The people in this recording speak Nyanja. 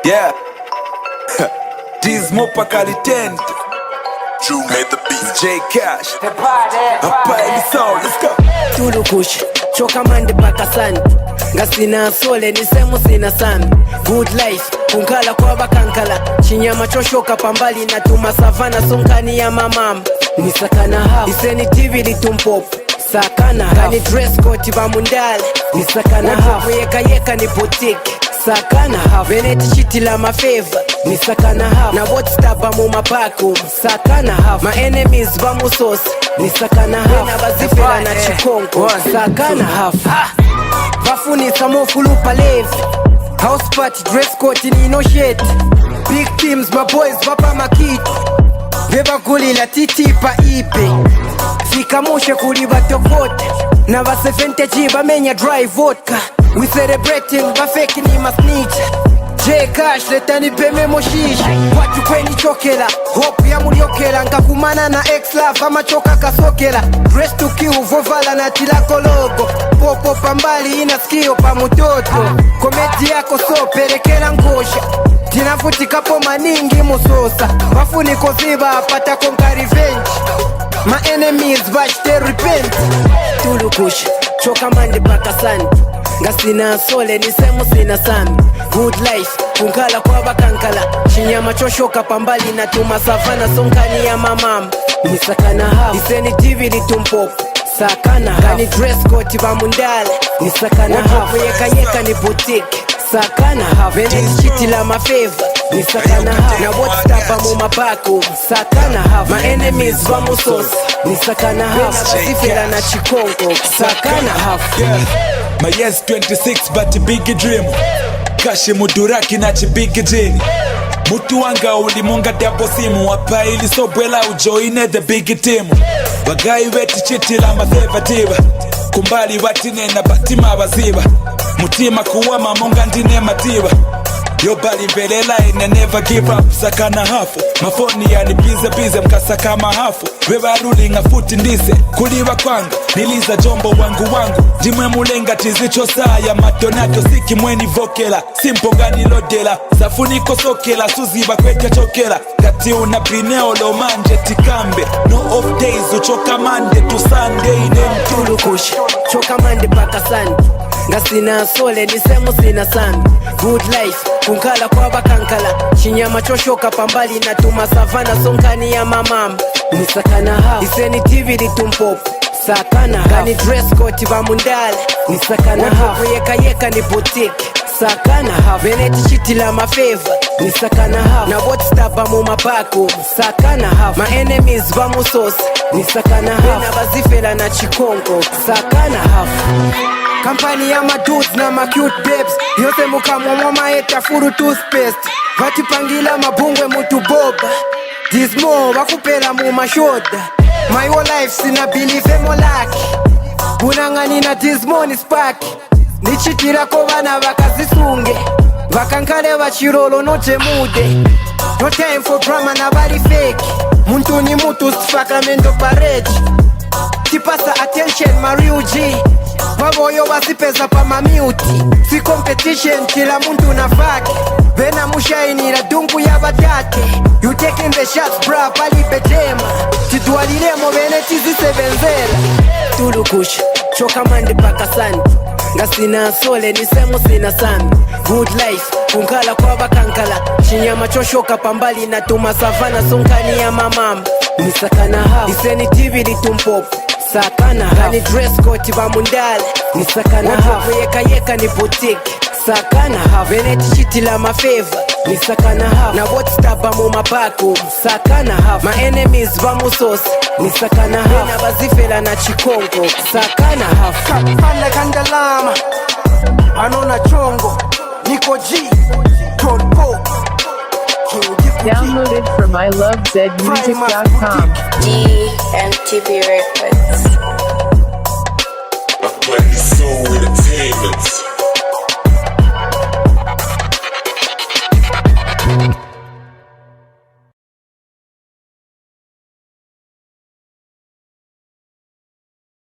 Yeah. Dismo Pakalitend. Drew made the beat. J Cash. Hapa ili sound. Let's go. Tulukush, choka mande pakasani. Ngasina sole ni semu sina sami. Good life, kunkala kwa bakankala. Chinyama choshoka pambali na tuma savana sonkani ya mamam. Nisakana hafu, iseni TV litumpop. Sakana hafu, kani dress code bamundale. Nisakana hafu, yeka ni boutique. Sakana hafu, veneti shiti la mafeva. Nisakana hafu, na whatstop bamu mapaku. Sakana hafu, my enemies bamu sauce. Nisakana hafu, na bazifela na chikonko. Sakana hafu, vafuni samofulu palevi. House party, dress code ni no shit. Big teams, my boys vapa makitu. Beba guli la titi pa ipe. Fika mushe kuli batokote. Na ba 70G bamenya dry vodka. We celebrating ba fake ni ma snitch. J Cash letani peme moshisha. Watu kweni chokela, hope ya muliokela. Nkakumana na ex-love ama choka kasokela. Dress to kill vovala na tilako logo. Popo pambali inaskio pa mutoto. Komedi yako so perekela ngosha. Tinafutika po maningi musosa. Wafuniko ziba apata konka revenge. My enemies bash they repent. Tulukush, choka mande pakasani. Ngasina sole ni semu sina sami. Good life, kunkala kwa bakankala. Chinyama choshoka pambali na tuma savana sonkani ya mamam. Nisakana hafu, iseni TV litumpop. Sakana hafu, kani dress code bamundale. Nisakana hafu, yeka ni boutique. Sakana hafu, veneti shiti la mafeva. Nisakana hafu, na whatstop bamu mapaku. Sakana hafu, my enemies bamu sauce. Nisakana hafu, na bazifela na chikonko. Sakana hafu, My yes 26 but a big dream. Kashi muduraki na chibig jini. Mutu wanga ulimunga dapo simu. Wapa ili sobwela ujoine the big team. Wagai weti chiti la mafeva tiba. Kumbali watine na batima waziba. Mutima kuwa mamunga ndine matiba. Yobali mbelela ine never give up. Sakana hafu, mafoni yani bize mkasaka mahafu. Wewa ruling afuti ndise, kuliwa kwanga. Niliza jombo wangu Jimwe mulenga tizicho saa ya madonato. Siki mweni vokela, simpo gani lodela. Safuniko sokela, suziba kwete chokela. Kati unapineo lo manje tikambe. No off days uchoka mande to Sunday. Tulukush, choka mande pakasani. Ngasina sole ni semu sina sami. Good life, kunkala kwa bakankala. Chinyama choshoka pambali na tuma savana sonkani ya mamam. Nisakana hafu, iseni TV litumpop. Sakana hafu, kani dress code bamundale. Nisakana hafu, yeka ni boutique. Sakana hafu, veneti shiti la mafeva. Nisakana hafu, na whatstop bamu mapaku. Sakana hafu, my enemies bamu sauce. Nisakana hafu, na bazifela na chikonko. Sakana hafu, kampani ya madudes na ma cute babes. Yose mukamwa mama eta furu toothpaste. Vatipangila mabungwe mutu boba. Dismo wakupela mu mashoda. My whole life sina believe emo laki. Bunangani na Dismo ni spark. Nichitira ko bana bakazisunge. Vakankale bachirolo noche mude. No time for drama na bari fake. Muntu ni mutu sifaka parade. Tipasa attention Mario G. Waboyo wasipeza pa mamiuti. Si competition kila muntu na faki. Vena mushaini la dungu ya badate. You taking the shots bra pali petema. Titualilemo veneti zisebenzela. Tulukush, choka mande pakasani. Ngasina sole ni semu sina sami. Good life, kunkala kwa bakankala. Chinyama choshoka pambali na tuma savana sonkani ya mamam. Nisakana hafu, iseni TV litumpop. Sakana hafu, kani dress code bamundale. Nisakana hafu, yeka ni boutique. Sakana hafu, veneti shiti la mafeva. Nisakana hafu, na whatstop bamu mapaku. Sakana hafu, my enemies bamu sauce. Nisakana hafu, na bazifela na chikonko. Sakana hafu, panda kandalama. Anona chongo, Niko G, Tolpo. Downloaded from ilovezmusic.com. DMTV Records.